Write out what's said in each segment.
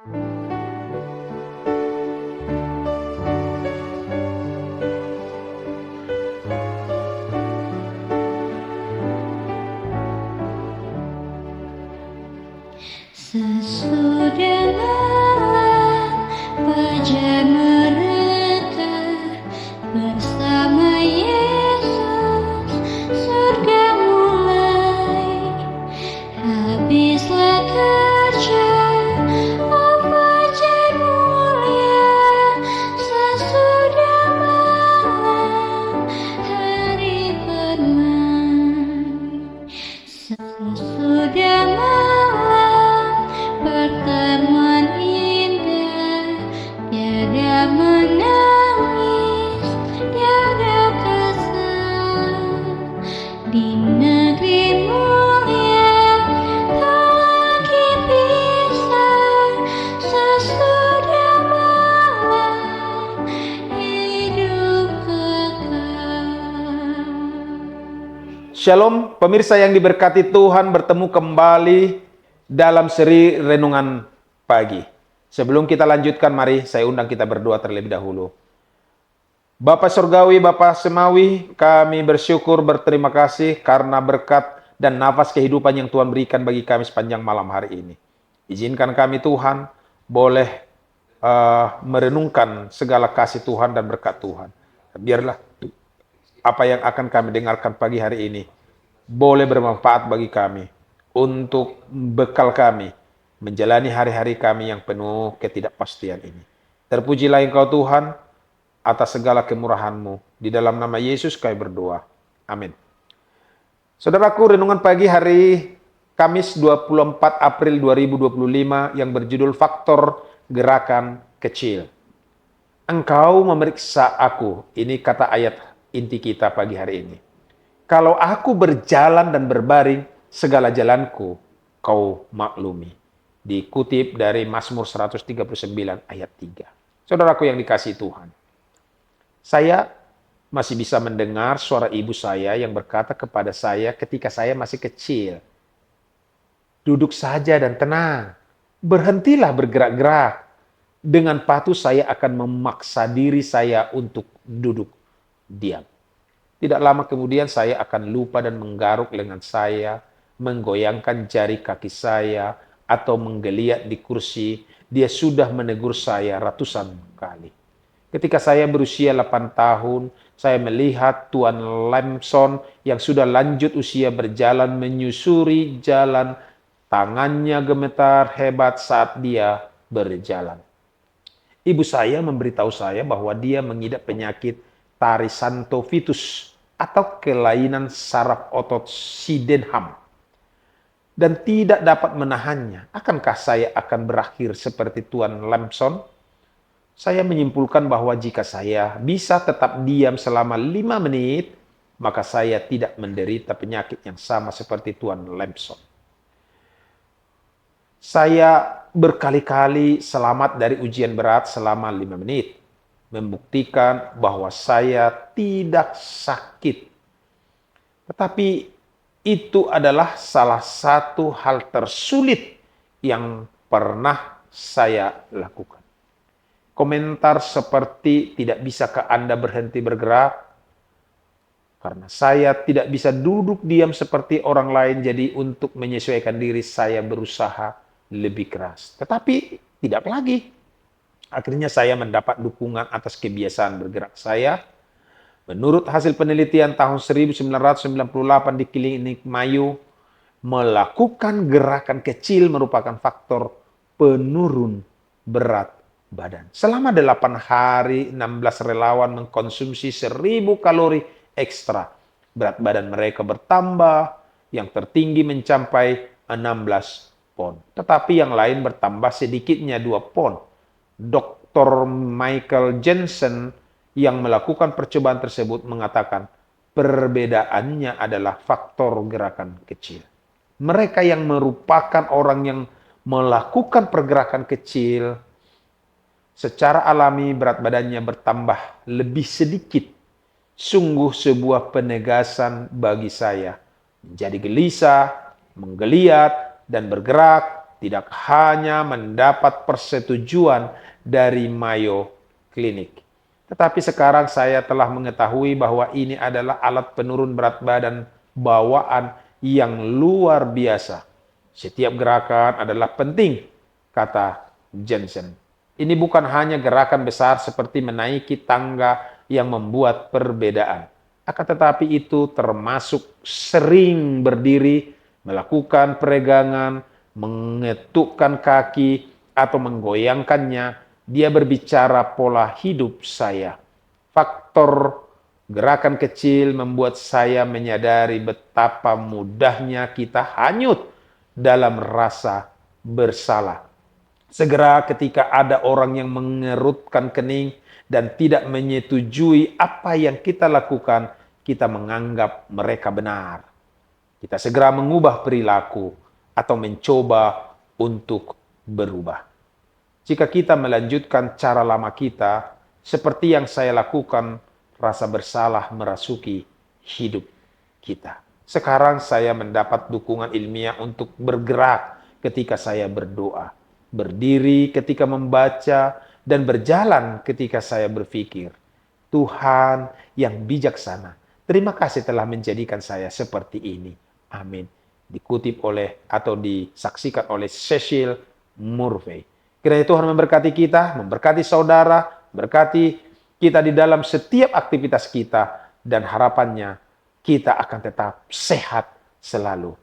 Sesudah malam fajar mereka bersama Yesus, surga mulai. Habislah kerja, oh fajar mulia. Sesudah malam hari bermain. Sesudah malam pertemuan indah, tiada menangis, tiada kesal. Di negeri mulia tak lagi pisah. Sesudah malam hidup kekal. Shalom, pemirsa yang diberkati Tuhan, bertemu kembali dalam seri Renungan Pagi. Sebelum kita lanjutkan, mari saya undang kita berdoa terlebih dahulu. Bapa Surgawi, Bapa Semawi, kami bersyukur, berterima kasih karena berkat dan nafas kehidupan yang Tuhan berikan bagi kami sepanjang malam hari ini. Izinkan kami Tuhan boleh merenungkan segala kasih Tuhan dan berkat Tuhan. Biarlah apa yang akan kami dengarkan pagi hari ini boleh bermanfaat bagi kami untuk bekal kami menjalani hari-hari kami yang penuh ketidakpastian ini. Terpujilah Engkau Tuhan atas segala kemurahan-Mu. Di dalam nama Yesus kami berdoa. Amin. Saudaraku, renungan pagi hari Kamis 24 April 2025 yang berjudul Faktor Gerakan Kecil. Engkau memeriksa aku. Ini kata ayat inti kita pagi hari ini. Kalau aku berjalan dan berbaring, segala jalanku kau maklumi. Dikutip dari Mazmur 139 ayat 3. Saudaraku yang dikasihi Tuhan. Saya masih bisa mendengar suara ibu saya yang berkata kepada saya ketika saya masih kecil. Duduk saja dan tenang. Berhentilah bergerak-gerak. Dengan patuh saya akan memaksa diri saya untuk duduk diam. Tidak lama kemudian saya akan lupa dan menggaruk lengan saya, menggoyangkan jari kaki saya, atau menggeliat di kursi. Dia sudah menegur saya ratusan kali. Ketika saya berusia 8 tahun, saya melihat Tuan Lamson yang sudah lanjut usia berjalan menyusuri jalan. Tangannya gemetar hebat saat dia berjalan. Ibu saya memberitahu saya bahwa dia mengidap penyakit trisantophytus atau kelainan saraf otot Sydenham dan tidak dapat menahannya. Akankah saya akan berakhir seperti Tuan Lamson? Saya menyimpulkan bahwa jika saya bisa tetap diam selama 5 menit, maka saya tidak menderita penyakit yang sama seperti Tuan Lamson. Saya berkali-kali selamat dari ujian berat selama 5 menit. Membuktikan bahwa saya tidak sakit. Tetapi itu adalah salah satu hal tersulit yang pernah saya lakukan. Komentar seperti tidak bisakah Anda berhenti bergerak? Karena saya tidak bisa duduk diam seperti orang lain, jadi untuk menyesuaikan diri saya berusaha lebih keras. Tetapi tidak lagi. Akhirnya saya mendapat dukungan atas kebiasaan bergerak saya. Menurut hasil penelitian tahun 1998 di Klinik Mayo, melakukan gerakan kecil merupakan faktor penurun berat badan. Selama 8 hari, 16 relawan mengkonsumsi 1000 kalori ekstra. Berat badan mereka bertambah, yang tertinggi mencapai 16 pon. Tetapi yang lain bertambah sedikitnya 2 pon. Dr. Michael Jensen yang melakukan percobaan tersebut mengatakan perbedaannya adalah faktor gerakan kecil. Mereka yang merupakan orang yang melakukan pergerakan kecil secara alami berat badannya bertambah lebih sedikit. Sungguh sebuah penegasan bagi saya. Menjadi gelisah, menggeliat, dan bergerak tidak hanya mendapat persetujuan dari Mayo Clinic. Tetapi sekarang saya telah mengetahui bahwa ini adalah alat penurun berat badan bawaan yang luar biasa. Setiap gerakan adalah penting, kata Jensen. Ini bukan hanya gerakan besar seperti menaiki tangga yang membuat perbedaan. Akan tetapi itu termasuk sering berdiri, melakukan peregangan, mengetukkan kaki, atau menggoyangkannya. Dia berbicara pola hidup saya. Faktor gerakan kecil membuat saya menyadari betapa mudahnya kita hanyut dalam rasa bersalah. Segera ketika ada orang yang mengerutkan kening dan tidak menyetujui apa yang kita lakukan, kita menganggap mereka benar. Kita segera mengubah perilaku atau mencoba untuk berubah. Jika kita melanjutkan cara lama kita, seperti yang saya lakukan, rasa bersalah merasuki hidup kita. Sekarang saya mendapat dukungan ilmiah untuk bergerak ketika saya berdoa, berdiri ketika membaca, dan berjalan ketika saya berpikir. Tuhan yang bijaksana, terima kasih telah menjadikan saya seperti ini. Amin. Dikutip oleh atau disaksikan oleh Cecil Murphy. Kiranya Tuhan memberkati kita, memberkati saudara, berkati kita di dalam setiap aktivitas kita, dan harapannya kita akan tetap sehat selalu.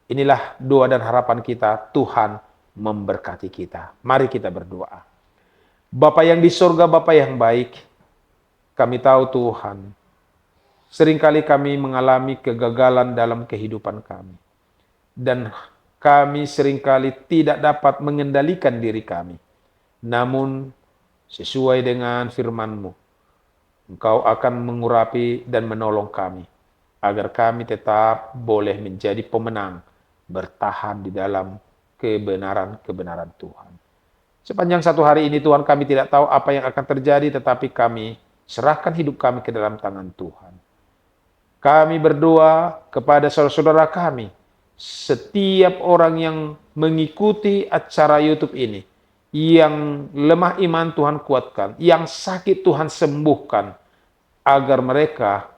Inilah doa dan harapan kita, Tuhan memberkati kita. Mari kita berdoa. Bapa yang di surga, Bapa yang baik, kami tahu Tuhan, seringkali kami mengalami kegagalan dalam kehidupan kami. Dan kami seringkali tidak dapat mengendalikan diri kami. Namun, sesuai dengan firman-Mu, Engkau akan mengurapi dan menolong kami, agar kami tetap boleh menjadi pemenang, bertahan di dalam kebenaran-kebenaran Tuhan. Sepanjang satu hari ini Tuhan, kami tidak tahu apa yang akan terjadi, tetapi kami serahkan hidup kami ke dalam tangan Tuhan. Kami berdoa kepada saudara-saudara kami, setiap orang yang mengikuti acara YouTube ini, yang lemah iman Tuhan kuatkan, yang sakit Tuhan sembuhkan, agar mereka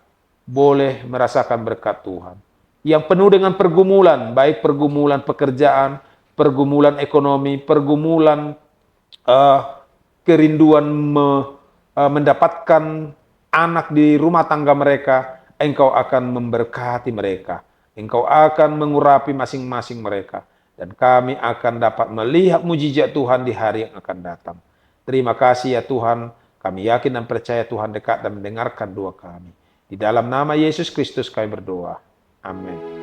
boleh merasakan berkat Tuhan. Yang penuh dengan pergumulan, baik pergumulan pekerjaan, pergumulan ekonomi, pergumulan kerinduan mendapatkan anak di rumah tangga mereka, Engkau akan memberkati mereka. Engkau akan mengurapi masing-masing mereka. Dan kami akan dapat melihat mujizat Tuhan di hari yang akan datang. Terima kasih ya Tuhan. Kami yakin dan percaya Tuhan dekat dan mendengarkan doa kami. Di dalam nama Yesus Kristus kami berdoa. Amin.